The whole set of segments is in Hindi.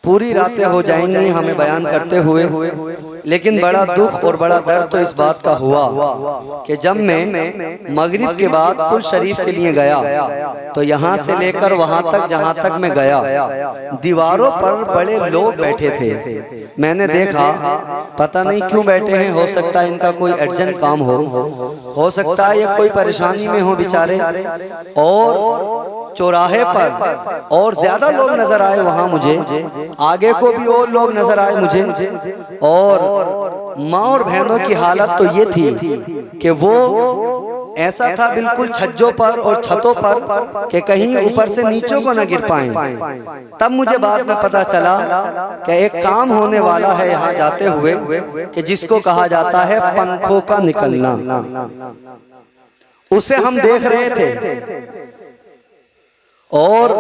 पूरी रातें हो जाएंगी हमें बयान करते हुए, लेकिन बड़ा दुख और बड़ा दर्द तो इस बात का हुआ कि जब मैं मगरिब के बाद कुल शरीफ के लिए गया तो यहाँ से लेकर वहाँ तक जहाँ तक मैं गया, दीवारों पर बड़े लोग बैठे थे। मैंने देखा पता नहीं क्यों बैठे हैं, हो सकता है इनका कोई अर्जेंट काम हो सकता है ये कोई परेशानी में हो बेचारे। और चौराहे पर और ज्यादा लोग नजर आए वहां मुझे, आगे को भी और लोग नजर आए मुझे। और माँ और बहनों की हालत तो ये थी कि वो ऐसा था बिल्कुल छज्जों पर और छतों पर कि कहीं ऊपर से नीचों को न गिर पाए। तब मुझे बाद में पता चला कि एक काम होने वाला है यहाँ जाते हुए कि जिसको कहा जाता है पंखों का निकलना। उसे हम देख रहे थे और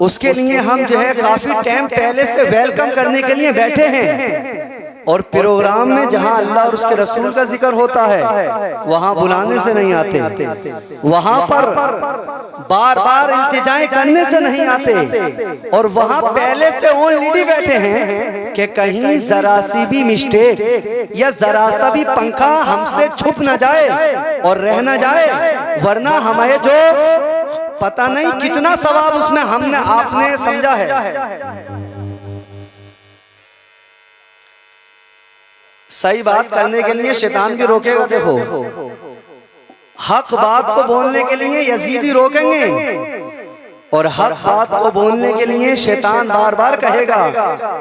उसके लिए हम जो है काफी टाइम पहले से वेलकम करने के लिए बैठे हैं। और प्रोग्राम में जहां अल्लाह और उसके रसूल का जिक्र होता है वहां बुलाने से नहीं आते, वहां पर बार बार इल्तिजाएं करने से नहीं आते। और वहां पहले से ऑलरेडी बैठे हैं कि कहीं जरा सी भी मिस्टेक या जरा सा भी पंखा हमसे छुप न जाए और रह न जाए, वरना हमें जो पता नहीं कितना सवाब उसमें हमने आपने समझा है। सही बात करने के लिए शैतान भी रोकेगा। देखो, हक बात को बोलने के लिए यजीदी रोकेंगे और हक बात को बोलने के लिए शैतान बार बार कहेगा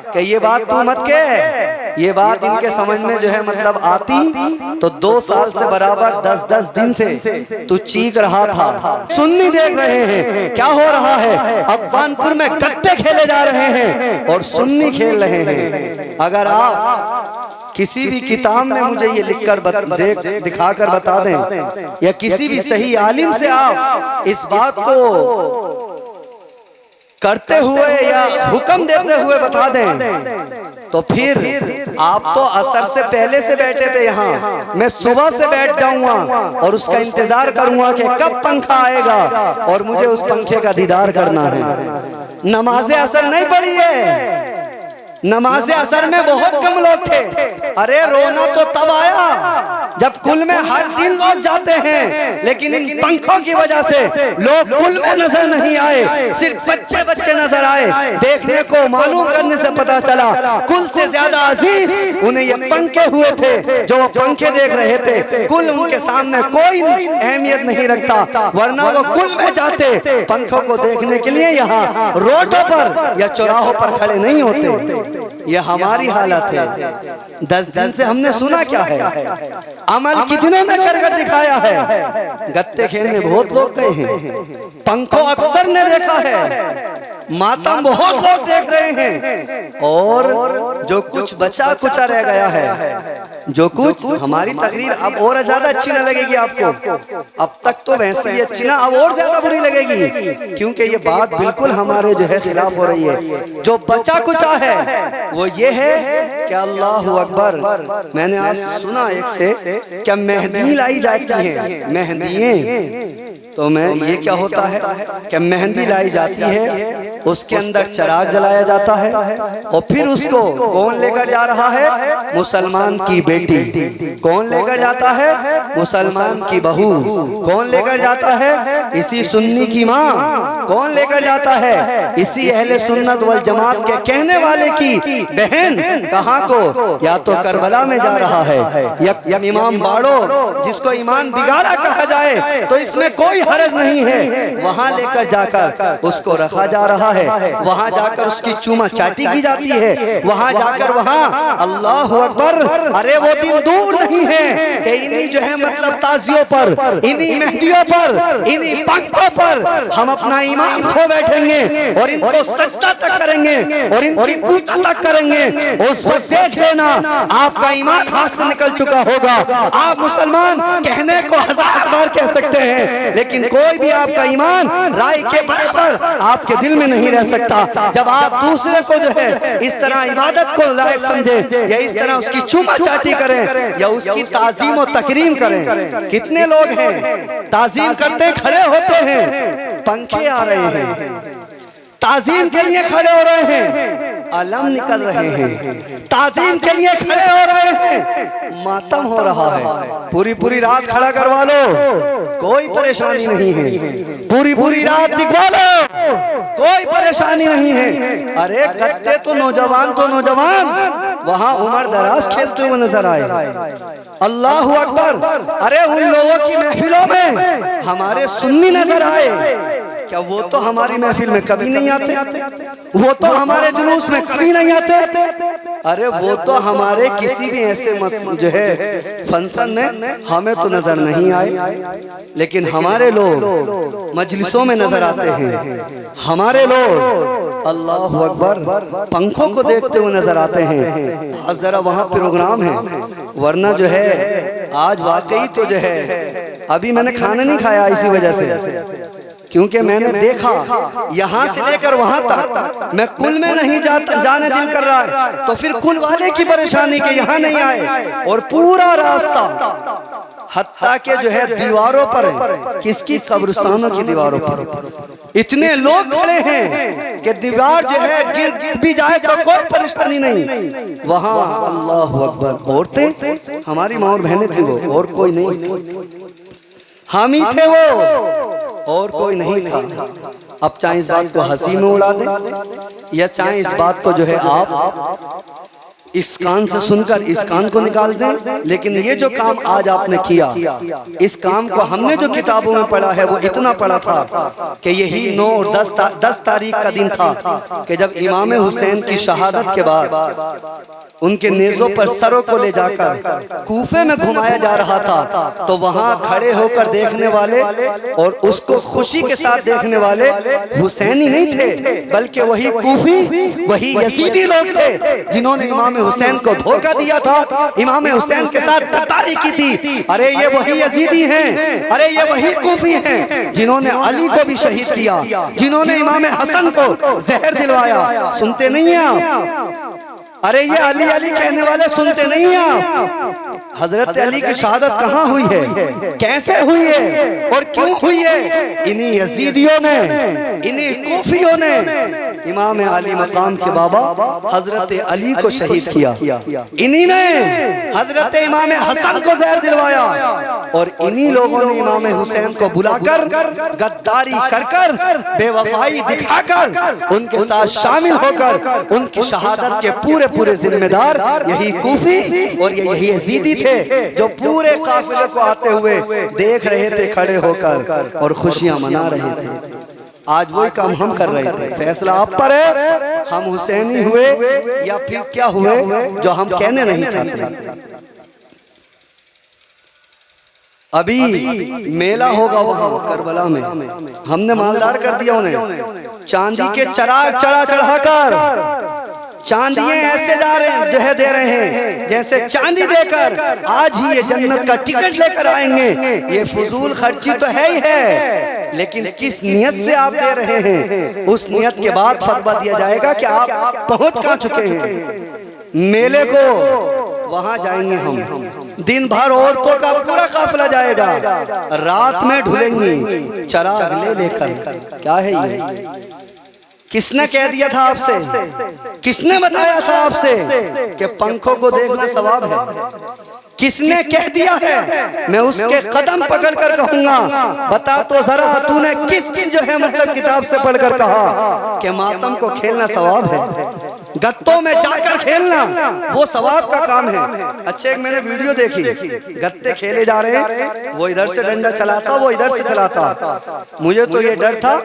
कि ये बात तू मत कह। ये बात इनके समझ में जो है मतलब आती तो 2 साल से बराबर 10-10 दिन से तू चीख रहा था। सुन्नी देख रहे हैं क्या हो रहा है, अफगानपुर में गट्टे खेले जा रहे हैं और सुन्नी खेल रहे हैं। अगर आप किसी भी किताब में मुझे ये लिखकर दिखाकर बता दें या किसी भी सही आलिम से आप इस बात को करते हुए या हुक्म देते हुए बता दें तो फिर आप तो असर से पहले से बैठे थे यहाँ, मैं सुबह से बैठ जाऊंगा और उसका इंतजार करूंगा कि कब पंखा आएगा और मुझे उस पंखे का दीदार करना है। नमाज असर नहीं पढ़ी है, नमाज असर में बहुत कम लोग थे। अरे रोना तो तब आया जब कुल में हर दिन लोग जाते हैं, लेकिन इन पंखों की वजह से लोग कुल में नजर नहीं आए, सिर्फ बच्चे बच्चे नजर आए। देखने को मालूम करने से पता चला कुल से ज्यादा अजीज उन्हें ये पंखे हुए थे जो वो पंखे देख रहे थे। कुल उनके सामने कोई अहमियत नहीं रखता, वरना वो कुल में जाते पंखों को देखने के लिए यहाँ रोडों पर या चौराहों पर खड़े नहीं होते। ये हमारी हालत है। 10 दिन से हमने सुना क्या है, अमल कितनों ने कर दिखाया है। गत्ते खेलने बहुत लोग गए हैं, पंखों अक्सर ने देखा है, मातम बहुत लोग देख रहे हैं। और जो कुछ बचा कुचा रह गया है, जो कुछ हमारी तकरीर अब और ज्यादा अच्छी न लगेगी आपको, अब तक तो वैसे भी अच्छी ना, अब और ज्यादा बुरी लगेगी, क्योंकि ये बात बिल्कुल हमारे जो है खिलाफ हो रही है। जो बचा कुचा है वो ये है कि अल्लाह अकबर, मैंने आज सुना एक से क्या मेहंदी लाई जाती है, मेहंदियाँ, तो मैं ये क्या होता है कि मेहंदी लाई जाती है, उसके अंदर चिराग जलाया जाता है और फिर उसको कौन लेकर जा रहा है, मुसलमान की बेटी। कौन लेकर जाता है, मुसलमान की बहू। कौन लेकर जाता है, इसी सुन्नी की माँ। कौन लेकर जाता है, इसी अहले सुन्नत वल जमात के कहने वाले की बहन। कहाँ को, या तो करबला में जा रहा है या इमाम बाड़ो, जिसको ईमान बिगाड़ा कहा जाए तो इसमें कोई हरज नहीं है, वहां लेकर जाकर उसको रखा जा रहा है, वहां जाकर उसकी चूमा चाटी की जाती है, वहां जाकर वहां अल्लाह अकबर। अरे वो दिन दूर नहीं है कि इन्हीं जो है मतलब ताजियों पर, इन्हीं मेहंदियों पर, इन्हीं पंखों पर हम अपना ईमान खो बैठेंगे और इनको सजदा तक करेंगे और इनकी पूजा तक करेंगे। उस वक्त देख लेना आपका ईमान हाथ से निकल चुका होगा। आप मुसलमान कहने को 1000 बार कह सकते हैं, लेकिन कोई भी आपका ईमान राय के बराबर आपके दिल में नहीं रह सकता। जब आप दूसरे को जो है इस तरह इबादत को लायक समझे या इस तरह उसकी चूमा चाटी करें या उसकी ताजीम और तकरीम करें। कितने लोग हैं ताजीम करते खड़े होते हैं, पंखे आ रहे हैं, ताजीम के लिए खड़े हो रहे हैं, अलम निकल रहे हैं, ताजीम के लिए खड़े हो रहे हैं, मातम हो रहा है। पूरी पूरी रात खड़ा करवा लो, कोई परेशानी नहीं है। पूरी पूरी रात दिखवा लो, कोई परेशानी नहीं है। अरे कत्ते तो नौजवान वहां उम्र दराज खेलते हुए नजर आए। अल्लाहु अकबर। अरे उन लोगों की महफिलों में हमारे सुन्नी नजर आए, क्या वो तो हमारी महफिल में कभी नहीं आते? वो तो हमारे जुलूस में कभी नहीं आते? अरे वो तो हमारे किसी भी ऐसे जो है फंक्शन में हमें तो नजर नहीं आए, लेकिन हमारे लोग मजलिसों में नजर आते हैं। हमारे लोग अल्लाहु अकबर पंखों को देखते हुए नजर आते हैं। आज जरा वहाँ प्रोग्राम है, वरना जो है आज वाकई तो जो है अभी मैंने खाना नहीं खाया इसी वजह से, क्योंकि मैंने देखा यहाँ से लेकर वहां तक मैं कुल में नहीं जाने दिल कर रहा है, तो फिर कुल वाले की परेशानी के यहाँ नहीं आए। और पूरा रास्ता हत्ता के जो है दीवारों पर है, किसकी? कब्रिस्तानों की दीवारों पर इतने लोग खड़े हैं कि दीवार जो है गिर भी जाए तो कोई परेशानी नहीं। वहां अल्लाह अकबर औरतें, हमारी माँ और बहनें थी वो, और कोई नहीं थी, हम ही थे वो और कोई नहीं था। अब चाहे इस बात को हंसी में उड़ा दें या चाहे इस बात को जो है आप इस कान से सुनकर इस कान को निकाल दें, लेकिन ये जो काम आज आपने किया, इस काम को हमने जो किताबों में पढ़ा है वो इतना पढ़ा था कि यही 9 और 10 तारीख का दिन था कि जब इमाम हुसैन की शहादत के बाद उनके नेज़ों पर सरों को ले जाकर कूफे में घुमाया जा रहा था, तो वहां खड़े होकर देखने वाले और उसको खुशी के साथ देखने वाले हुसैनी नहीं थे, बल्कि वही कूफी, वही यजीदी लोग थे जिन्होंने इमाम हुसैन को धोखा दिया था, इमाम हुसैन के साथ गद्दारी की थी। अरे ये वही यजीदी हैं, अरे ये वही कूफी हैं जिन्होंने अली को भी शहीद किया, जिन्होंने इमाम हसन को जहर दिलवाया। सुनते नहीं हैं आप? अरे ये अली अली कहने वाले सुनते नहीं हैं आप? हजरत अली की शहादत कहाँ हुई है, कैसे हुई है और क्यों हुई है? इन्हीं यजीदियों ने, इन्हीं कूफियों ने इमाम अली मकाम के बाबा हजरत अली को शहीद किया, इन्हीं ने हजरत इमाम हसन को जहर दिलवाया, और इन्हीं लोगों ने इमाम हुसैन को बुलाकर गद्दारी कर कर, बेवफाई दिखाकर उनके साथ शामिल होकर उनकी शहादत के पूरे जिम्मेदार यही कूफी और यही यजीदी थे, जो पूरे काफिले को आते हुए देख रहे थे खड़े होकर और खुशियां मना रहे थे। आज वही काम हम कर रहे थे। फैसला आप पर है, हम हुसैनी हुए या फिर क्या हुए जो हम कहने नहीं चाहते। अभी मेला होगा वहां करबला में, हमने मालदार कर दिया उन्हें। चांदी के चराग चढ़ाकर चांदियां ऐसे जो है दे रहे हैं जैसे चांदी देकर आज ही ये जन्नत का टिकट लेकर आएंगे। ये फजूल खर्ची तो है ही है, लेकिन किस नियत से आप दे रहे हैं, उस नियत के बाद फतवा दिया जाएगा कि आप पहुंच कहां चुके हैं। मेले को वहां जाएंगे हम, दिन भर औरतों का पूरा काफिला जाएगा, रात में ढुलेंगी चराग ले लेकर। क्या है ये? किसने कह दिया था आपसे, किसने बताया था आपसे कि पंखों को देखना सवाब है? किसने कह दिया है? मैं उसके कदम पकड़कर कहूंगा, बता तो जरा तूने किस जो है मतलब किताब से पढ़कर कहा कि मातम को खेलना सवाब है, गत्तों में जाकर खेलना वो सवाब का काम है। अच्छा, एक मैंने वीडियो देखी, गत्ते खेले जा रहे हैं, वो इधर से डंडा चलाता, वो इधर से चलाता। मुझे तो ये डर था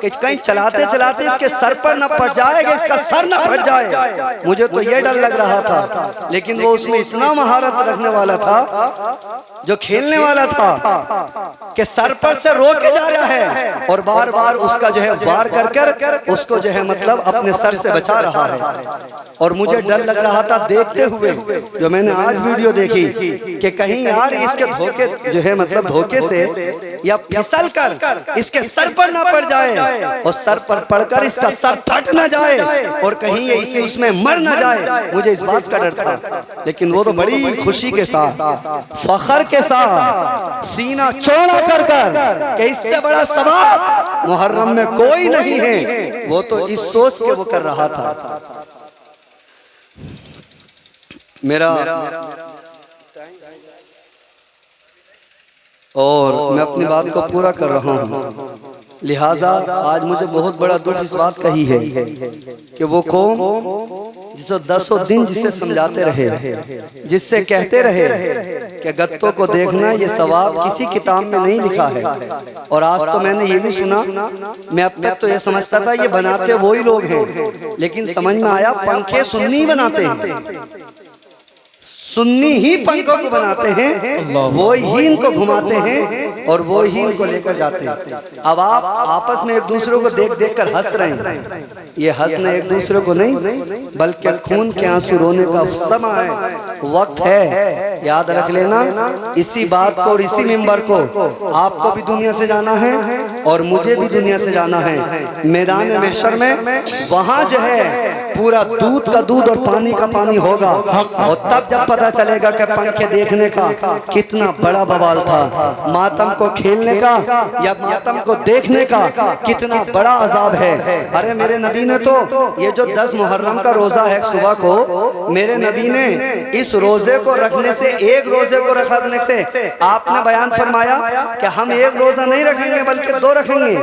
कि कहीं चलाते चलाते इसके सर पर न पड़ जाएगा, इसका सर न फट जाए, मुझे तो ये डर लग रहा था। लेकिन वो उसमें इतना महारत रखने वाला था, जो खेलने वाला था, कि सर पर से रोके जा रहा है और बार बार उसका जो है वार कर कर उसको जो है मतलब अपने सर से बचा रहा है। और मुझे डर लग रहा था देखते हुए, जो मैंने आज वीडियो देखी, कि कहीं यार इसके धोखे जो है मतलब धोखे से या फिसल कर इसके सर पर ना पड़ जाए और सर पर पड़कर इसका सर फट ना जाए और कहीं ये इसी उसमें मर ना जाए, मुझे इस बात का डर था। लेकिन वो तो बड़ी खुशी के साथ, फखर के साथ सीना चौड़ा कर कर कि इससे बड़ा सवाब मुहर्रम में कोई नहीं है, वो तो इस सोच के वो कर रहा था। मेरा और मैं अपनी बात को पूरा कर रहा हूँ, लिहाजा आज मुझे बहुत बड़ा दुख इस बात का ही है कि वो कौम जिसे 10 दिन जिसे समझाते रहे, जिससे कहते रहे कि गत्तों को देखना ये सवाब किसी किताब में नहीं लिखा है। और आज तो मैंने ये भी सुना, मैं अब तक तो ये समझता था ये बनाते वही लोग हैं, लेकिन समझ में आया पंखे सुन्नी बनाते हैं, सुन्नी ही पंखों को बनाते हैं, वो ही इनको घुमाते हैं और वो ही इनको लेकर जाते हैं। अब आप आपस में एक दूसरे को देख देख कर हंस रहे हैं, ये हंसना एक दूसरे को नहीं बल्कि खून के आंसू रोने का समय है, वक्त है। याद रख लेना इसी बात को और इसी मिंबर को, आपको भी दुनिया से जाना है और मुझे भी दुनिया से जाना है। मैदान महशर में वहाँ जो है पूरा दूध का दूध और पानी का पानी होगा, और तब जब पता चलेगा कि पंखे देखने का कितना बड़ा बवाल था, मातम को खेलने का या मातम को देखने का कितना बड़ा अजाब है। अरे मेरे नबी ने तो ये जो 10 मुहर्रम का रोजा है सुबह को, मेरे नबी ने इस रोजे को रखने से, एक रोजे को रखने से आपने बयान फरमाया कि हम एक रोजा नहीं रखेंगे बल्कि 2 रखेंगे,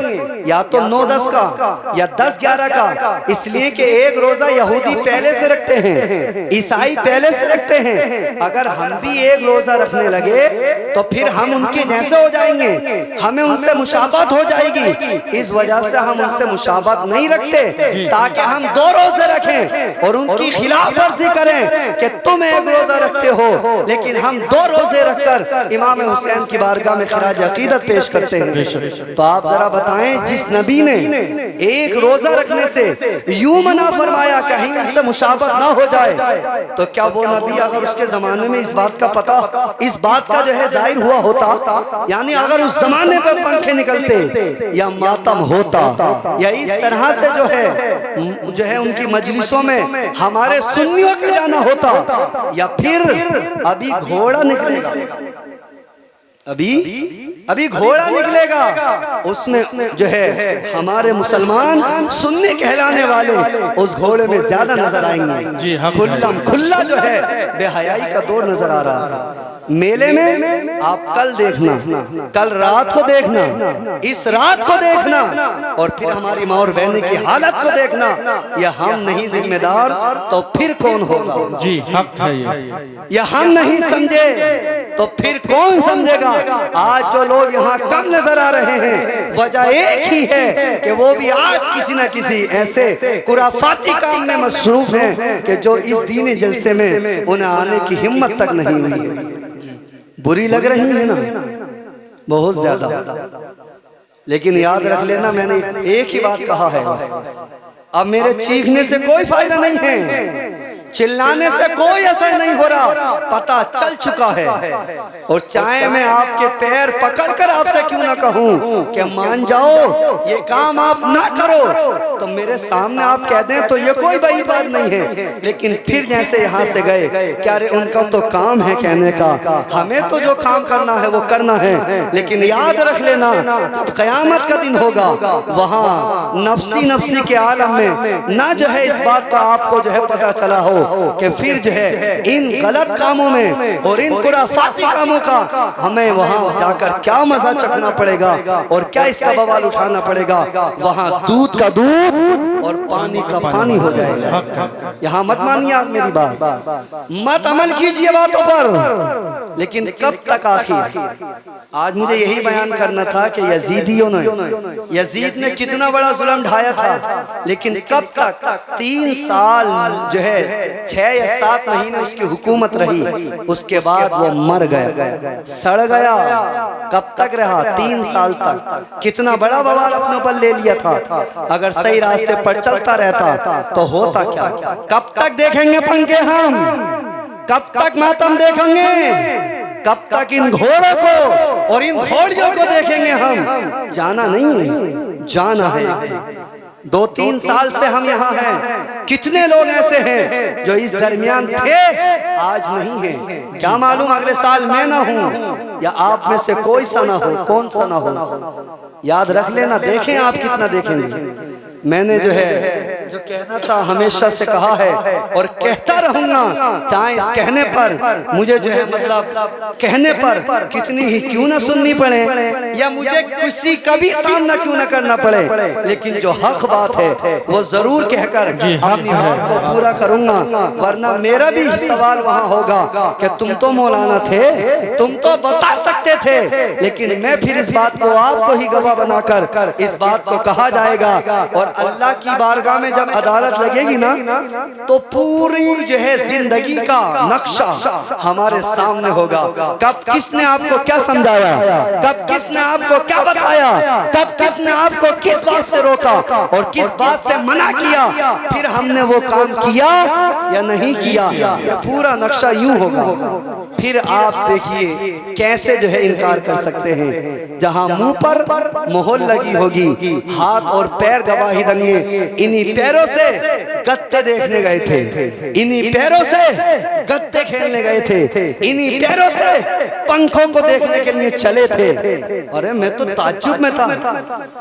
या तो 9-10 का या 10-11 का, इसलिए कि एक रोजा यहूदी पहले से रखते हैं, ईसाई पहले से रखते हैं। अगर हम भी एक रोजा रखने लगे तो फिर हम उनके जैसे हो जाएंगे, हमें उनसे मुशाबत हो जाएगी। इस वजह से हम उनसे मुशाबत नहीं रखते ताकि हम 2 रोजे रखें और उनकी खिलाफ वर्जी करें कि तुम एक रोजा रखते हो, लेकिन हम 2 रोजे रखकर इमाम हुसैन की बारगाह में खराज अकीदत पेश करते हैं। तो आप जरा बताएं, जिस नबी ने एक रोजा रखने से यूं मना फरमाया कहीं उनसे मुशाबत ना हो जाए, तो क्या वो नबी अगर उसके जमाने में इस बात का पता, इस बात का जो है जाहिर हुआ होता, यानी अगर उस जमाने पे पंखे निकलते या मातम होता या इस तरह से जो है उनकी मजलिसों में हमारे सुन्नियों का जाना होता, या फिर अभी घोड़ा निकलेगा, अभी घोड़ा निकलेगा, उसमें जो है हमारे मुसलमान सुन्नी कहलाने वाले उस घोड़े में ज्यादा नजर आएंगे। खुल्लम खुल्ला जो है बेहयाई का दौर नजर आ रहा है। मेले में आप कल देखना, कल रात को देखना, इस रात को देखना, और फिर हमारी माँ और बहन की हालत को देखना। या हम नहीं जिम्मेदार तो फिर कौन होगा? जी हक है या हम नहीं समझे तो फिर कौन समझेगा? आज जो लोग यहाँ कम नजर आ रहे हैं, वजह एक ही है कि वो भी आज किसी न किसी ऐसे कुराफाती काम में मसरूफ हैं कि जो इस दीनी जलसे में उन्हें आने की हिम्मत तक नहीं हुई है। बुरी लग रही है ना बहुत ज्यादा, लेकिन याद रख लेना मैंने एक ही बात कहा है बस, अब मेरे चीखने से कोई फायदा नहीं है, चिल्लाने से कोई असर नहीं हो रहा, पता चल चुका है। और चाहे मैं आपके पैर पकड़कर आपसे क्यों ना कहूं कि मान जाओ ये काम आप ना करो, तो मेरे सामने आप कह दें तो ये कोई बड़ी बात नहीं है। लेकिन फिर जैसे यहाँ से गए, क्या रे उनका तो काम है कहने का, हमें तो जो काम करना है वो करना है। लेकिन याद रख लेना जब क़यामत का दिन होगा, वहाँ नफ्सी नफ्सी के आलम में ना जो है इस बात का आपको जो है पता चला हो कि फिर जो है इन गलत कामों में और इन कुराफाती कामों का हमें वहां जाकर क्या मजा चखना पड़ेगा और क्या इसका बवाल उठाना पड़ेगा। वहां दूध का दूध और पानी का पानी हो जाएगा। यहाँ मत मानिए आप मेरी बात, मत अमल कीजिए बातों पर, लेकिन कब तक आखिर? आज मुझे यही बयान करना था कि यजीदियों ने, यजीद ने कितना बड़ा जुल्म ढाया था, लेकिन कब तक? 3 साल जो है 6 या 7 महीने उसकी हुकूमत रही, उसके बाद वो मर गया, सड़ गया। कब तक रहा? 3 साल तक। कितना बड़ा बवाल अपने ऊपर ले लिया था। अगर सही रास्ते पर चलता रहता तो होता क्या? कब तक देखेंगे पंखे हम? कब तक मातम देखेंगे? कब तक इन घोड़ों को और इन घोड़ियों को देखेंगे हम? जाना नहीं है, जाना है एक दिन। 2-3 साल से हम यहाँ हैं। कितने लोग ऐसे हैं जो इस दरमियान थे, आज नहीं है। क्या मालूम अगले साल मैं ना हूँ या आप में से कोई सा ना हो, कौन सा ना हो। याद रख लेना, देखें आप कितना देखेंगे। मैंने जो कहना था हमेशा से कहा है और कहता रहूंगा, चाहे इस कहने पर मुझे मतलब कहने पर कितनी ही क्यों ना सुननी पड़े या मुझे किसी का भी सामना क्यों ना करना पड़े, लेकिन जो हक बात है वो जरूर कहकर अपनी बात को पूरा करूंगा। वरना मेरा भी सवाल वहां होगा कि तुम तो मौलाना थे, तुम तो बता सकते थे, लेकिन मैं फिर इस बात को आपको ही गवाह बनाकर इस बात को कहा जाएगा। और अल्लाह की बारगाह में जब अदालत लगेगी ना, तो पूरी जिंदगी का नक्शा हमारे सामने होगा। कब किसने आपको क्या समझाया, कब किसने आपको क्या बताया, कब किसने आपको किस बात से रोका और किस बात से मना किया, फिर हमने वो काम किया या नहीं किया, ये पूरा नक्शा यूं होगा। फिर आप देखिए कैसे इनकार कर सकते हैं। जहां मुंह पर मोहर लगी होगी, हाथ और पैर गवाही देंगे। इन्हीं पैरों से गत्ते देखने गए थे, इन्हीं पैरों से गत्ते खेलने गए थे, इन्हीं पैरों से पंखों को देखने के लिए चले थे। अरे मैं तो ताज्जुब में था।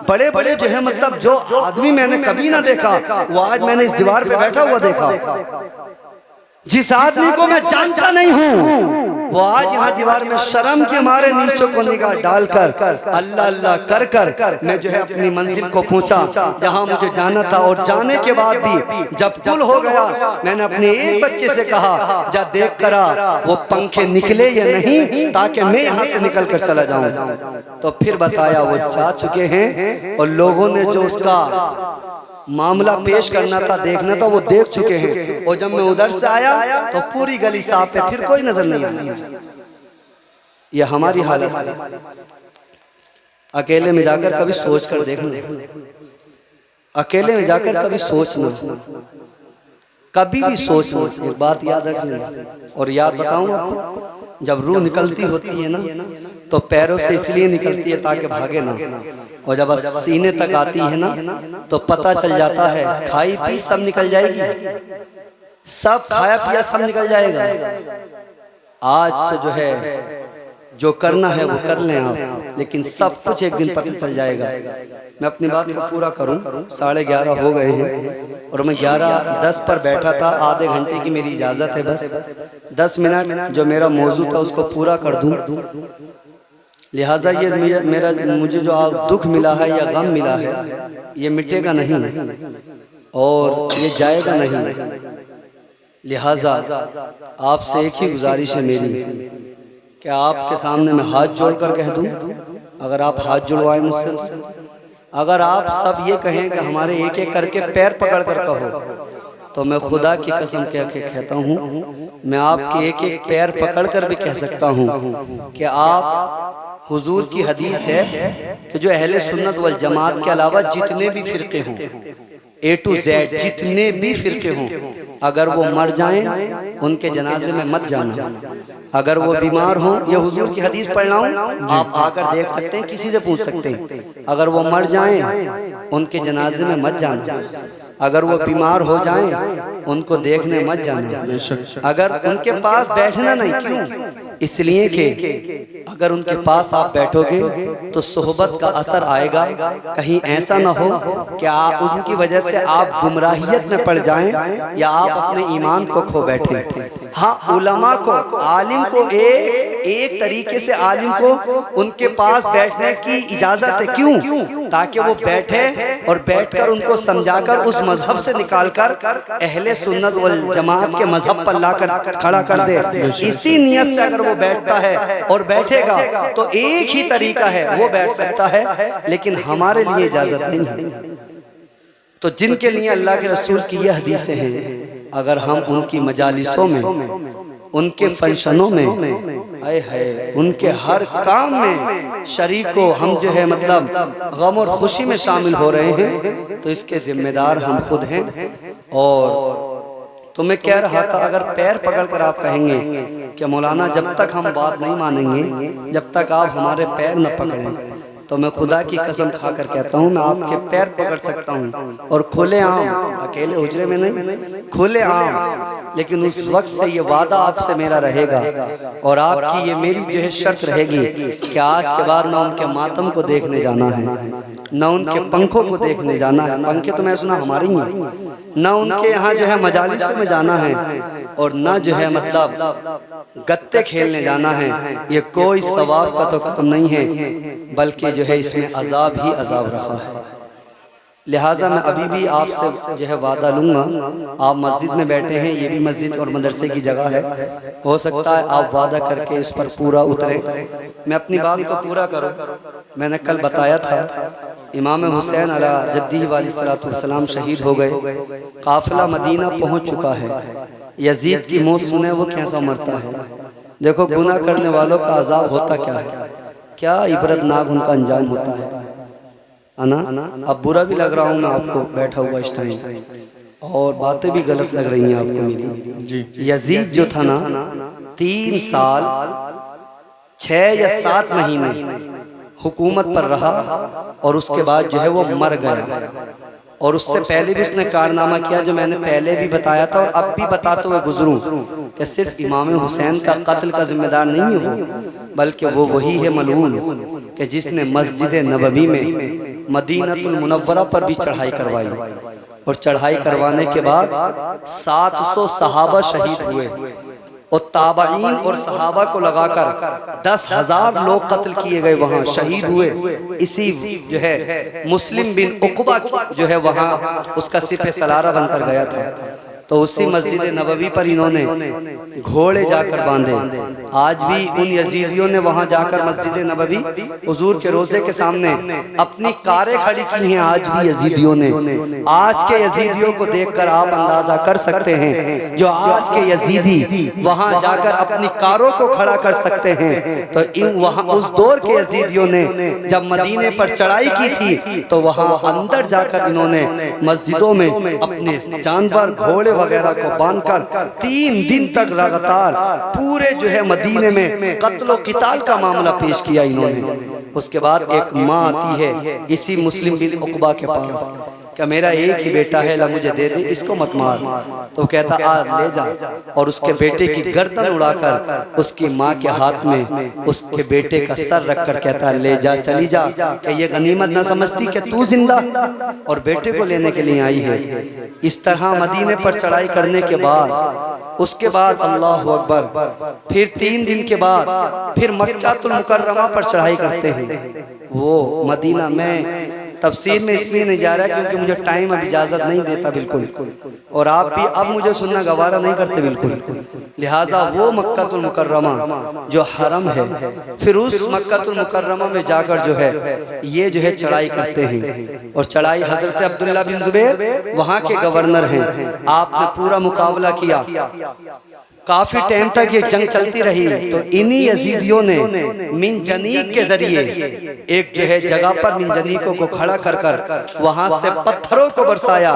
बड़े बड़े मतलब जो आदमी मैंने कभी ना देखा, वो आज मैंने इस दीवार पे बैठा हुआ देखा। जिस आदमी को मैं जानता नहीं हूँ, वो आज यहाँ दीवार में शर्म के मारे नीचों को निगाह डालकर अल्लाह अल्लाह कर कर मैं अपनी मंजिल को पहुँचा जहाँ मुझे जाना था। और जाने के बाद भी जब पुल हो गया, मैंने अपने एक बच्चे से कहा, जा देख करा वो पंखे निकले या नहीं, ताकि मैं यहाँ से निकल कर चला जाऊँ। तो फिर बताया वो जा चुके हैं और लोगों ने जो उसका मामला पेश करना था, देखना था, वो देख चुके हैं। और जब मैं उधर से आया तो पूरी गली साफ है, फिर कोई नजर नहीं आया। ये हमारी हालत है। अकेले में जाकर कभी सोच कर देखना, अकेले में जाकर कभी सोचना, कभी भी सोचना। एक बात याद रख लेना। और याद बताऊं आपको, जब रूह निकलती होती है ना, तो पैरों से इसलिए निकलती है ताकि भागे ना। और जब सीने तक आती है ना, तो पता चल जाता है खाई पी सब निकल जाएगी, सब खाया पिया सब निकल जाएगा। आज तो जो करना है वो कर लें आप, लेकिन सब कुछ एक दिन पता चल जाएगा। मैं अपनी बात को पूरा करूं, 11:30 हो गए हैं और मैं 11:10 पर बैठा था। आधे घंटे की मेरी इजाज़त है, बस 10 मिनट जो मेरा मौजू था उसको पूरा कर दूं। लिहाजा ये मुझे जो दुख मिला है या गम मिला है, ये मिटेगा नहीं और ये जाएगा नहीं। लिहाजा आपसे एक ही गुजारिश है मेरी कि आपके सामने मैं हाथ जोड़कर कह दूं, अगर आप हाथ जुड़वाएं मुझसे, अगर आप सब ये कहें कि हमारे एक एक करके पैर पकड़ कर कहो, तो मैं खुदा की कसम कह के कहता हूँ, मैं आपके एक एक पैर पकड़ कर भी कह सकता हूँ कि आप, हुजूर की हदीस है कि जो अहले सुन्नत वल जमात के अलावा जितने भी फिरके हों, A to Z जितने भी फिरके हों, अगर वो मर जाएं उनके जनाजे में मत जाना। अगर वो बीमार हों, ये हुजूर की हदीस पढ़ रहा हूँ, आप आकर देख सकते हैं, किसी से पूछ सकते हैं। अगर वो मर जाएं उनके जनाजे में मत जाना। अगर वो बीमार हो जाएं उनको देखने मत जाना। अगर उनके पास बैठना नहीं, क्यों? इसलिए कि अगर उनके पास आप बैठोगे तो सोहबत का असर आएगा। कहीं ऐसा ना हो कि उनकी वजह से आप गुमराहियत में पड़ जाएं या आप अपने ईमान को खो बैठें। हाँ, उलमा को, आलिम को एक तरीके से आलिम को उनके पास बैठने की इजाजत है। क्यों? ताकि वो बैठे और बैठकर उनको समझाकर उस मजहब से निकालकर अहले सुन्नत वल जमात के मजहब पर लाकर खड़ा कर दे। इसी नियत से अगर वो बैठता है और बैठेगा तो एक ही तरीका है, वो बैठ सकता है, लेकिन हमारे लिए इजाजत नहीं है। तो जिनके लिए अल्लाह के रसूल की ये हदीसें हैं, अगर हम उनकी मजालिसों में, उनके फंक्शनों में, आए है उनके हर काम में शरीक को हम मतलब गम और खुशी में शामिल हो रहे हैं, तो इसके जिम्मेदार हम खुद हैं। और तो मैं कह रहा था अगर पैर पकड़कर आप कहेंगे कि मौलाना जब तक हम बात नहीं मानेंगे, जब तक आप हमारे पैर न पकड़ें, तो मैं खुदा की कसम खाकर कहता हूँ मैं आपके पैर पकड़ सकता हूँ और खुले आम, अकेले हुजरे में नहीं, खुले आम। लेकिन उस वक्त से ये वादा आपसे मेरा रहेगा और आपकी ये मेरी जो है शर्त रहेगी कि आज के बाद ना उनके मातम को देखने जाना है, न उनके पंखों को देखने जाना है, पंखे तो मैं सुना हमारे ही हैं, न उनके यहाँ जो है मजालिसों में जाना है और न जो है मतलब गत्ते खेलने जाना है। ये कोई सवाब का तो काम नहीं है, बल्कि जो है इसमें अजाब ही अजाब रखा है। लिहाजा मैं अभी भी आपसे जो है वादा लूँगा, आप मस्जिद में बैठे हैं, ये भी मस्जिद और मदरसे की जगह है, हो सकता है आप वादा करके इस पर पूरा उतरे। मैं अपनी बात को पूरा करूँ। मैंने कल बताया था इमाम हुसैन अला जद्दी वालिस्सलाम शहीद हो गए, काफिला मदीना पहुँच चुका है। यजीद की मौत सुने वो कैसा मरता है। देखो गुनाह करने वालों का अजाब होता क्या है, क्या इबरतनाक उनका अंजाम होता है ना। अब बुरा भी लग रहा हूँ मैं आपको बैठा हुआ इस टाइम, और बातें भी गलत लग रही हैं आपको मेरी जी। यजीद जो था ना 3 साल 6 या 7 महीने हुकूमत पर रहा और उसके बाद जो है वो मर गया। और उससे पहले भी उसने कारनामा किया जो मैंने पहले भी बताया था और अब भी बताते हुए गुजरूं कि सिर्फ इमाम हुसैन का कत्ल का जिम्मेदार नहीं है वो, बल्कि वो वही है मलऊन कि जिसने मस्जिद नबवी में मदीनतुल मुनव्वरा पर भी चढ़ाई करवाई और चढ़ाई करवाने के बाद 700 सहाबा शहीद हुए और ताबईन और सहाबा को लगाकर 10,000 लोग कत्ल किए गए, वहाँ शहीद हुए। इसी जो है मुस्लिम बिन उक़बा जो है वहाँ उसका सिपह सलारा बनकर गया था। तो उसी मस्जिद नबवी पर इन्होंने घोड़े जाकर बांधे। आज भी उन यजीदियों ने वहां जाकर मस्जिद नबवी हुजूर के रोजे के सामने अपनी कारें खड़ी की हैं। आज भी यजीदियों ने, आज के यजीदियों को देखकर आप अंदाजा कर सकते हैं, जो आज के यजीदी वहां जाकर अपनी कारों को खड़ा कर सकते हैं, तो इन वहां उस दौर के यजीदियों ने जब मदीने पर चढ़ाई की थी तो वहां अंदर जाकर इन्होंने मस्जिदों में अपने जानवर घोड़े वगैरह को बांधकर 3 दिन तक लगातार पूरे जो है मदीने में कत्लो किताल का मामला पेश किया इन्होंने। उसके बाद एक माँ आती है इसी मुस्लिम बिन उक़बा के पास, क्या मेरा एक ही बेटा है, ला मुझे दे दे, इसको मत मार। तो कहता आज ले जा, और उसके बेटे की गर्दन उड़ाकर उसकी माँ के हाथ में उसके बेटे का सर रखकर कहता है ले जा, चली जा, कि ये गनीमत न समझती कि तू जिंदा और बेटे को लेने के लिए आई है। इस तरह मदीने पर चढ़ाई करने के बाद उसके बाद अल्लाह अकबर, फिर 3 दिन के बाद फिर मक्कातुल मुकर्रमा पर चढ़ाई करते हैं। वो मदीना में तफसीर में इसलिए नहीं जा रहा क्योंकि मुझे टाइम अब इजाजत नहीं देता बिल्कुल, और आप भी अब मुझे सुनना गवारा नहीं करते बिल्कुल। लिहाजा वो मक्कातुल मुकर्रमा जो हरम है, फिर उस मक्कातुल मुकर्रमा में जाकर जो है ये जो है चढ़ाई करते हैं। और चढ़ाई हजरत अब्दुल्ला बिन जुबैर वहाँ के गवर्नर हैं, आपने पूरा मुकाबला किया, काफी टाइम तक ये जंग चलती रही। तो इन्हीं यजीदियों ने मिनजनीक के जरिए एक जो है जगह पर मिनजनीकों को खड़ा कर कर वहां से पत्थरों को बरसाया।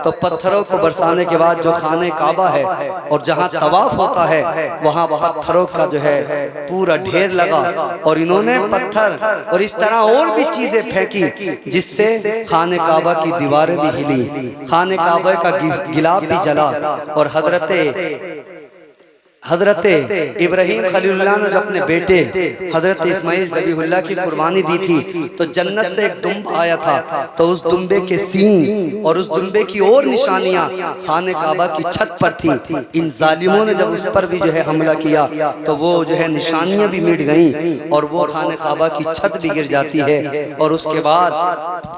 तो पत्थरों को बरसाने के बाद जो खाने काबा है और जहां तवाफ होता है वहां पत्थरों का जो है पूरा ढेर लगा, और इन्होंने पत्थर और इस तरह और भी चीजें फेंकी जिससे खाने काबा की दीवारें भी हिली, खाने काबा का गिलाफ भी जला। और हजरत इब्राहिम खलीलुल्लाह ने जो अपने बेटे हजरत इस्माइल ज़बीहुल्लाह की कुर्बानी दी थी, तो जन्नत से एक दुम्बा आया था, तो उस दुम्बे के सींग और उस दुम्बे की और निशानियां खाने काबा की छत पर थी। इन जालिमों ने जब उस पर भी जो है हमला किया तो वो जो है निशानियां भी मिट गईं और वो खाने काबा की छत भी गिर जाती है। और उसके बाद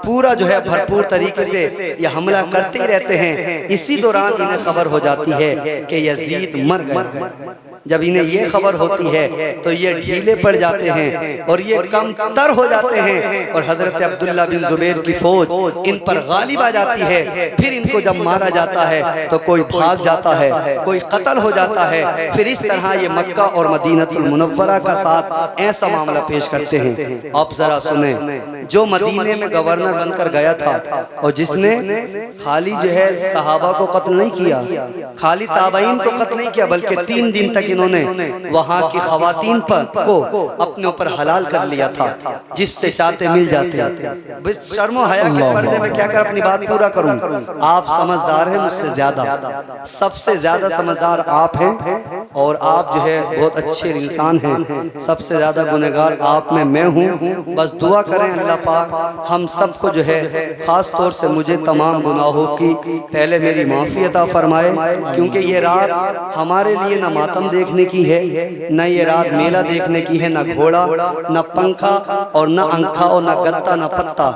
पूरा जो है भरपूर तरीके से ये हमला करते ही रहते हैं। इसी दौरान इन्हें खबर हो जाती है कि यजीद मर गया। जब इन्हें ये खबर होती है तो ये ढीले पड़ जाते हैं और ये कम तर हो जाते हैं, और हजरत अब्दुल्ला बिन जुबैर की फौज इन पर गालिब आ जाती है। फिर इनको जब मारा जाता है तो कोई भाग जाता है, कोई कत्ल हो जाता है। फिर इस तरह ये मक्का और मदीनतुल मुनव्वरा का साथ ऐसा मामला पेश करते हैं। आप जरा सुने, जो मदीने में गवर्नर बनकर गया था और जिसने खाली जो है सहाबा को कत्ल नहीं किया, खाली ताबईन को कत्ल नहीं किया, बल्कि 3 दिन तक इन्होंने वहाँ की खवातीन को अपने ऊपर हलाल कर लिया था, जिससे चाहते मिल जाते। शर्मो हया के पर्दे में क्या कर अपनी बात पूरा करूं। आप समझदार हैं मुझसे ज्यादा, सबसे ज्यादा समझदार आप हैं और आप जो है बहुत अच्छे इंसान हैं। सबसे ज्यादा गुनहगार आप में मैं हूँ। बस दुआ करें अल्लाह पाक हम सबको जो है खास तौर से मुझे तमाम गुनाहों की पहले मेरी माफ़ी अता फरमाए, क्योंकि ये रात हमारे लिए ना मातम देखने की है, न ये रात मेला देखने की है, न घोड़ा न पंखा और न अंखा और न गत्ता न पत्ता,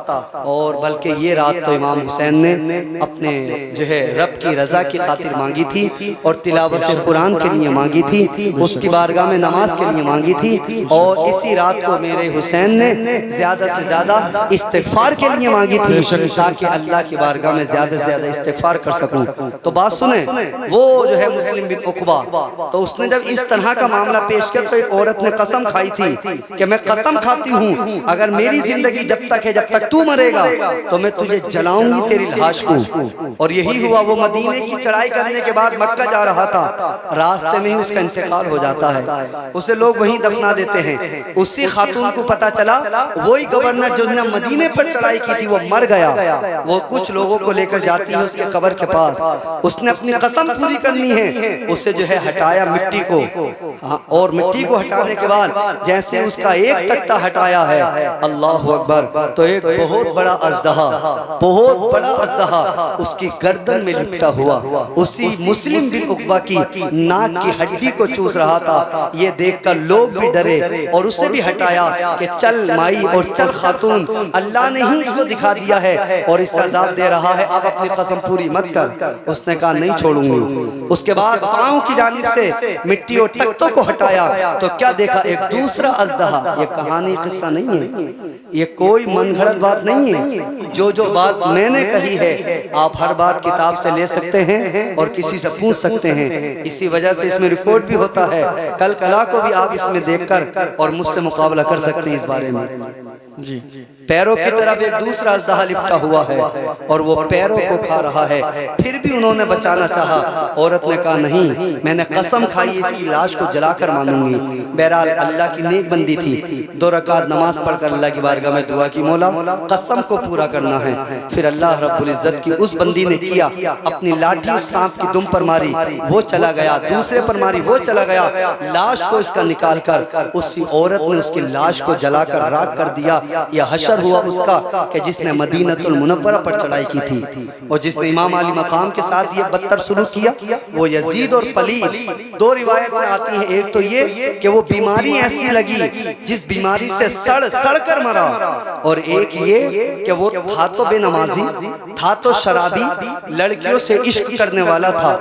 और बल्कि ये रात तो इमाम हुसैन ने अपने जो है रब की रज़ा की खातिर मांगी थी और तिलावत कुरान के लिए मांगी थी, उसकी बारगाह में नमाज के लिए मांगी थी। और इसी रात को मेरे हुसैन ने ज़्यादा से ज़्यादा इस्तिग़फ़ार के लिए मांगी थी, ताकि अल्लाह की बारगाह में ज़्यादा से ज़्यादा इस्तिग़फ़ार कर सकूं। तो बात सुने, वो जो है मुस्लिम बिन उक़बा, तो उसने जब इस तरह का मामला पेश किया तो एक औरत ने कसम खाई थी कि मैं कसम खाती हूँ अगर मेरी जिंदगी जब तक है, जब तक तू मरेगा तो मैं तुझे जलाऊंगी तेरी लाश को। और यही हुआ। वो मदीने की चढ़ाई करने के बाद मक्का जा रहा था, रास्ते में ही उसका इंतकाल हो जाता है, उसे लोग वहीं दफना देते हैं। उसी खातून को पता चला वही गवर्नर जो ने मदीने पर चढ़ाई की थी वो मर गया। वो कुछ लोगों को लेकर जाती है उसके कब्र के पास, उसने अपनी कसम पूरी करनी है, उसे जो है हटाया मिट्टी को। और मिट्टी को हटाने के बाद जैसे उसका एक तख्ता हटाया है, अल्लाह अकबर, तो एक बहुत बड़ा अज़दहा, बहुत बड़ा अज़दहा उसकी गर्दन में लिपटा हुआ उसी मुस्लिम बिन उक़बा की नाक की हड्डी को चूस रहा था। ये देखकर लोग भी डरे और उसे भी हटाया कि चल माई और चल खातून, अल्लाह ने ही इसको दिखा दिया है और इसे अज़ाब दे रहा है, अब अपनी कसम पूरी मत कर। उसने कहा नहीं छोड़ूंगी। उसके बाद पाँव की जानिब से मिट्टी और तख्तों को हटाया तो क्या देखा, एक दूसरा अज़दहा। ये कहानी किस्सा नहीं है, ये कोई मनगढ़ंत बात नहीं है। जो बात मैंने कही है आप हर बात किताब से ले सकते हैं और किसी से पूछ सकते हैं, इसी वजह से इसमें रिकॉर्ड भी होता है। कल कला को भी आप इसमें देखकर और मुझसे मुकाबला कर सकते हैं इस बारे में जी। पैरों की तरफ एक दूसरा अज़दहा लिपटा हुआ है और वो पैरों को खा रहा है। फिर भी उन्होंने बचाना चाहा, औरत ने कहा नहीं, मैंने कसम खाई इसकी लाश को जलाकर मानूंगी। बहरहाल अल्लाह की नेक बंदी थी, 2 रकात नमाज पढ़कर अल्लाह की बारगाह में दुआ की, मौला कसम को पूरा करना है। फिर अल्लाह रब्बुल इज़्ज़त की उस बंदी ने किया, अपनी लाठी उस सांप की दुम पर मारी, वो चला गया, दूसरे पर मारी, वो चला गया। लाश को इसका निकाल कर उसी औरत ने उसकी लाश को जलाकर राख कर दिया। यह हशर हुआ उसका कि जिसने मदीनतुल मुनव्वरा पर चढ़ाई की थी और जिसने इमाम अली मकाम के साथ ये बदतर सुलूक किया। वो यजीद और पलीद 2 रिवायत में आती है, एक तो ये कि वो बीमारी ऐसी लगी जिस बीमारी से सड़ कर मरा, और एक ये कि वो था तो बेनमाजी, था तो शराबी, लड़कियों से इश्क करने वाला था,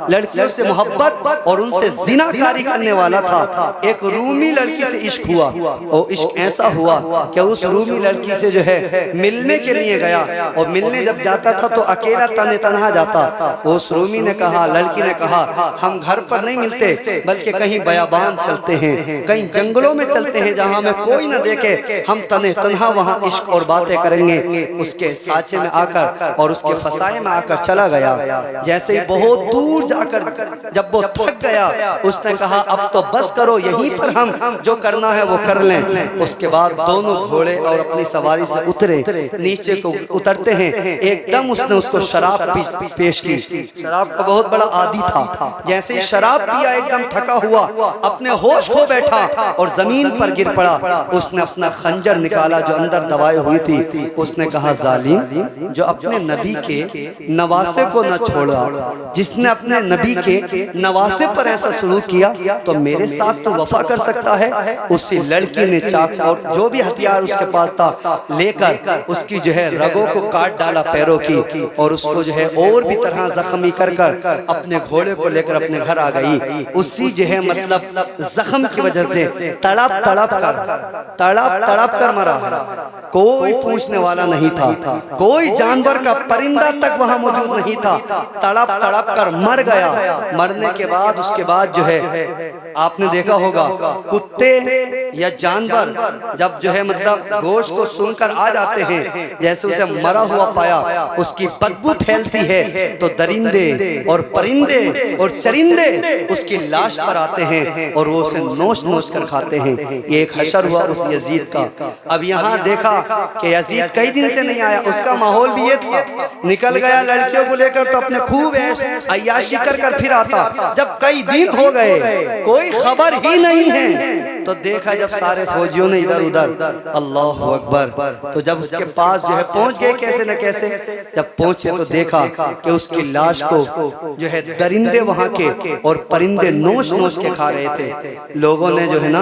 लड़कियों से मोहब्बत और उनसे जिनाकारी करने वाला था। एक रूमी लड़की से इश्क हुआ और इश्क ऐसा हुआ कि उस रूमी लड़की से जो है मिलने के लिए गया और मिलने जब जाता था तो अकेला तन्हा जाता। उस रूमी ने कहा, लड़की ने कहा, हम घर पर नहीं मिलते बल्कि कहीं बयाबान चलते हैं, कहीं जंगलों में चलते हैं जहां हमें कोई ना देखे, हम तन्हा वहां इश्क और बातें करेंगे। उसके साचे में आकर और उसके फसाए में आकर चला गया। जैसे ही बहुत दूर जाकर जब वो थक गया उसने कहा अब तो बस करो, यहीं पर हम जो करना है वो कर लें। उसके बाद दोनों घोड़े और अपनी सवारी से उतरे, नीचे को उतरते हैं एकदम उसने उसको शराब पेश की। शराब का बहुत बड़ा आदी था, जैसे ही शराब पिया एकदम थका हुआ अपने होश खो बैठा और जमीन पर गिर पड़ा। उसने अपना खंजर निकाला जो अंदर दबाई हुई थी। उसने कहा जालिम, जो अपने नबी के नवासे को न छोड़ा, जिसने अपने नबी के नवासे पर ऐसा सलूक किया तो मेरे साथ तो वफा कर सकता है। उसी लड़की ने चाक और जो भी हथियार उसके पास था लेकर उसकी जो है रगों को काट डाला पैरों की, और उसको जो है और भी तरह जख्मी कर अपने घोड़े को लेकर अपने घर आ गई। उसी जो है मतलब जख्म की वजह से तड़प तड़प कर मरा है। कोई पूछने वाला नहीं था, कोई जानवर का परिंदा तक वहां मौजूद नहीं था। तड़प तड़प कर मर गया। मरने के बाद उसके बाद जो है आपने देखा होगा, कुत्ते या जानवर जब जो है मतलब गोश्त को सुनकर आ जाते हैं, जैसे उसे मरा हुआ पाया उसकी बदबू फैलती है, तो दरिंदे और परिंदे और चरिंदे उसकी लाश पर आते हैं और वो उसे नोच नोच कर खाते हैं। ये एक हशर हुआ उस यजीद का। अब यहाँ देखा कि यजीद कई दिन से नहीं आया, उसका माहौल भी ये था, निकल गया लड़कियों को लेकर तो अपने खूब अय्याशी कर कर फिर आता। जब कई दिन हो गए कोई खबर ही नहीं है, तो देखा जब सारे फौजियों ने इधर उधर, अल्लाह अकबर, तो जब उसके पास जो है पहुंच गए कैसे न कैसे, जब पहुंचे तो देखा कि उसकी लाश को जो है दरिंदे वहां के और परिंदे नोच नोच के खा रहे थे। लोगों ने जो है ना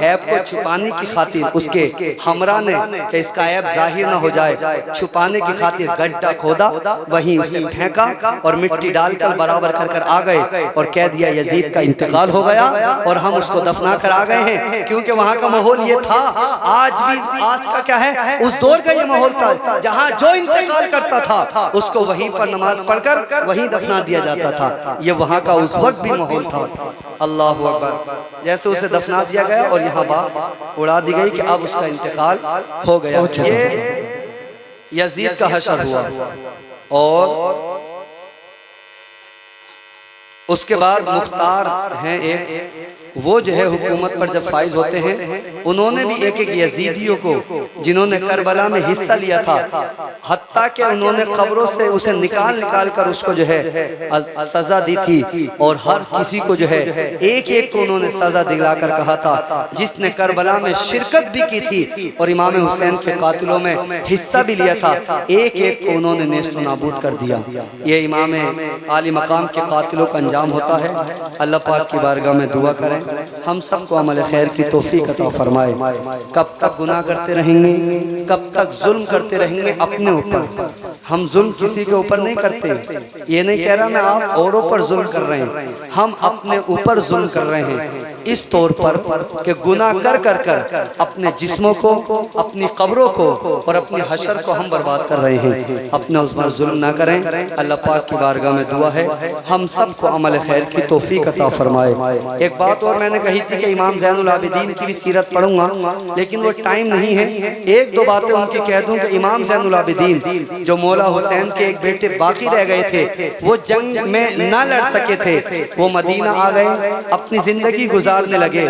ऐब को छुपाने की खातिर, उसके हमरा ने कि इसका ऐब जाहिर ना हो जाए, छुपाने की खातिर गड्ढा खोदा, वहीं उसे फेंका और मिट्टी डालकर बराबर कर कर आ गए और कह दिया यजीद का इंतकाल हो गया और हम उसको दफना कर आ गए हैं। क्योंकि वहां का माहौल ये था, आज भी आज का क्या है, उस दौर का ये माहौल था जहां जो इंतकाल करता था उसको वहीं पर नमाज पढ़कर वहीं दफना दिया जाता था। ये वहां का उस वक्त भी माहौल था। अल्लाह अकबर, जैसे उसे दफना दिया गया और यहाँ बात उड़ा दी गई कि अब उसका इंतकाल हो गया। ये यजीद का हशर हुआ। और उसके बाद मुख्तार हैं एक, वो जो है हुकूमत पर जब फाइज होते हैं, उन्होंने भी एक एक यजीदियों को जिन्होंने करबला में हिस्सा लिया था, हत्ता कि उन्होंने कब्रों से उसे निकाल निकाल कर उसको जो है सजा दी थी। और हर किसी को जो है एक एक को उन्होंने सजा दिलाकर कहा था, जिसने करबला में शिरकत भी की थी और इमाम हुसैन के कातिलों में हिस्सा भी लिया था, एक एक को उन्होंने नेस्त नाबूद कर दिया। ये इमाम आली मकाम के कातिलों का अंजाम होता है। अल्लाह पाक की बारगाह में दुआ करें हम सबको अमल खैर की तौफीक अता फरमाए। कब तक गुनाह करते रहेंगे, कब तक जुल्म करते रहेंगे अपने ऊपर। हम जुल्म किसी के ऊपर नहीं करते, ये नहीं कह रहा मैं आप औरों पर जुल्म कर रहे हैं, हम अपने ऊपर जुल्म कर रहे हैं इस तौर पर कि गुनाह कर कर कर अपने जिस्मों को, अपनी कब्रों को और अपनी हशर को हम बर्बाद कर रहे हैं। अपने उस पर जुल्म ना करें। अल्लाह पाक की बारगाह में दुआ है हम सबको अमल खैर की तौफीक अता फरमाए। एक बात और मैंने कही थी कि इमाम ज़ैनुल आबिदीन की भी सीरत पढ़ूंगा, लेकिन वो टाइम नहीं है। एक दो बातें उनकी कह दूं कि इमाम ज़ैनुल आबिदीन जो मौला हुसैन के एक बेटे बाकी रह गए थे, वो जंग में ना लड़ सके थे, वो मदीना आ गए, अपनी जिंदगी गुजारने लगे।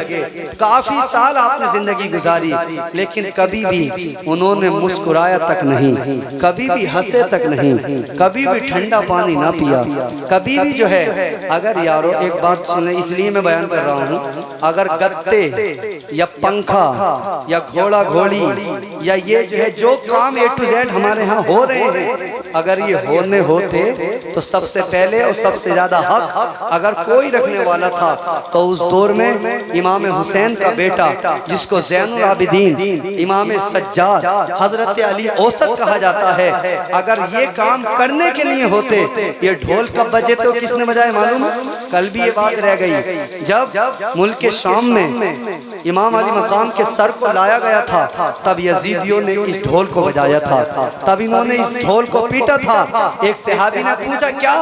काफी साल आपने जिंदगी गुजारी, लेकिन कभी भी उन्होंने मुस्कुराया तक नहीं, कभी भी हंसे तक नहीं, कभी भी ठंडा पानी ना पिया, कभी भी जो है। अगर यारो एक बात सुने, इसलिए मैं बयान कर रहा हूँ, अगर गत्ते या पंखा या घोड़ा घोड़ी या ये जो है जो काम A to Z हमारे यहाँ हो रहे हैं, अगर ये होने होते तो सबसे पहले और सबसे ज्यादा हक अगर कोई रखने वाला था तो उस दौर में इमाम हुसैन का बेटा, जिसको ज़ैनुल आबिदीन इमाम सज्जाद हजरत अली औसत कहा जाता है, अगर ये काम करने के लिए होते, ये ढोल कब बजे थे किसने बजाए मालूम है? कल भी ये बात रह गई, जब मुल्क के शाम में इमाम अली मकाम के सर को लाया गया था, तब यजीदियों ने इस ढोल को बजाया था, तब इन्होंने इस ढोल को पीटा था। एक सहाबी ने पूछा क्या,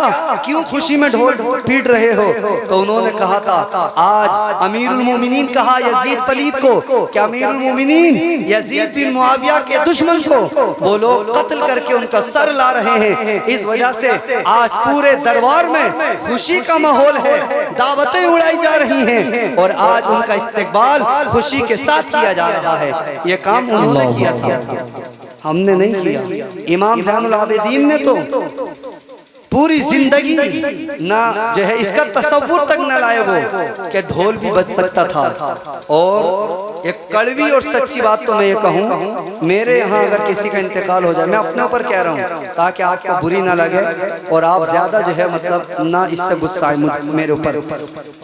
क्यों खुशी में ढोल पीट रहे हो? तो उन्होंने कहा था आज अमीरुल मोमिनीन कहा यजीद पलीद को, क्या अमीरुल मोमिनीन यजीद बिन मुआविया के दुश्मन को वो लोग कत्ल करके उनका सर ला रहे हैं, इस वजह से आज पूरे दरबार में खुशी का माहौल है, दावतें उड़ाई जा रही हैं और आज उनका इस्तकबाल खुशी के साथ किया जा रहा है। ये काम उन्होंने किया था, हमने नहीं किया। इमाम ज़ैनुल आबिदीन ने तो पूरी जिंदगी ना जो है इसका तसव्वुर तक न लाए वो कि ढोल भी बज सकता था। और एक कड़वी और सच्ची बात तो मैं ये कहूँ, मेरे यहाँ अगर किसी का इंतकाल हो जाए, मैं अपने ऊपर कह रहा हूँ ताकि आपको बुरी ना लगे और आप ज्यादा जो है मतलब ना इससे गुस्सा आए मेरे ऊपर,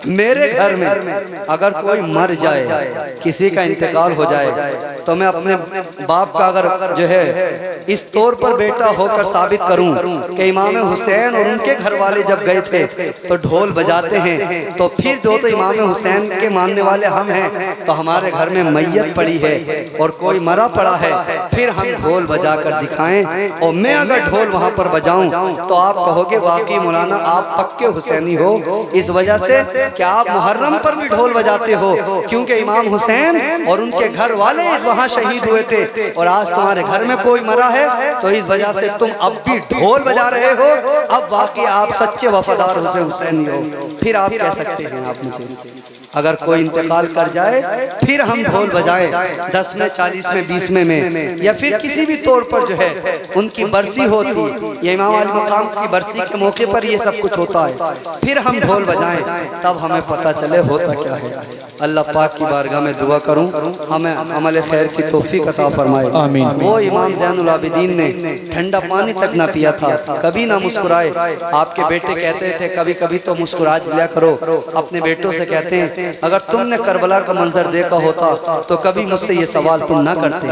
मेरे घर में अगर कोई मर जाए, किसी का इंतकाल हो जाए, तो मैं अपने बाप का अगर जो है इस तौर पर बेटा होकर साबित करूं कि इमाम हुसैन हुसैन और उनके घर वाले जब गए थे तो ढोल बजाते हैं, तो फिर जो तो इमाम हुसैन के मानने वाले हम हैं, तो हमारे घर में मैयत पड़ी है और कोई मरा पड़ा है, फिर हम ढोल बजा कर दिखाएं और मैं अगर ढोल वहां पर बजाऊं तो आप कहोगे वाकई मौलाना आप पक्के हुसैनी हो, इस वजह से कि आप मुहर्रम पर भी ढोल बजाते हो, क्योंकि इमाम हुसैन और उनके घर वाले वहां शहीद हुए थे और आज तुम्हारे घर में कोई मरा है, तो इस वजह से तुम अब भी ढोल बजा रहे हो। अब वाकई आप सच्चे वफादार हुसैनी हो। फिर आप कह सकते हैं आप मुझे अगर कोई इंतकाल कर जाए फिर हम ढोल बजाएं 10 में 40 में 20 में या फिर किसी भी तौर पर जो है उनकी बरसी होती, ये इमाम अली मकाम की बरसी के मौके पर ये सब कुछ होता है, फिर हम ढोल बजाएं तब हमें पता चले होता क्या है। अल्लाह पाक की बारगाह में दुआ करूं हमें अमल खैर की तौफीक अता फरमाए। आमीन। वो इमाम ज़ैनुल आबिदीन ने ठंडा पानी तक ना पिया था, कभी ना मुस्कुराए। आपके बेटे कहते थे कभी कभी तो मुस्कुरा दिया करो, अपने बेटों से कहते हैं अगर तुमने करबला का मंजर देखा होता तो कभी मुझसे ये सवाल तुम ना करते,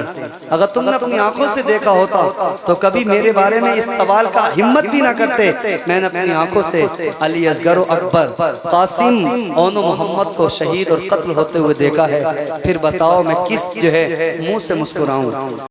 अगर तुमने अपनी आंखों से देखा होता तो कभी मेरे बारे में इस सवाल का हिम्मत भी ना करते। मैंने अपनी आंखों से अली असगर अकबर कासिम ओनो मोहम्मद को शहीद और कत्ल होते हुए देखा है, फिर बताओ मैं किस जो है मुंह से मुस्कुराऊं।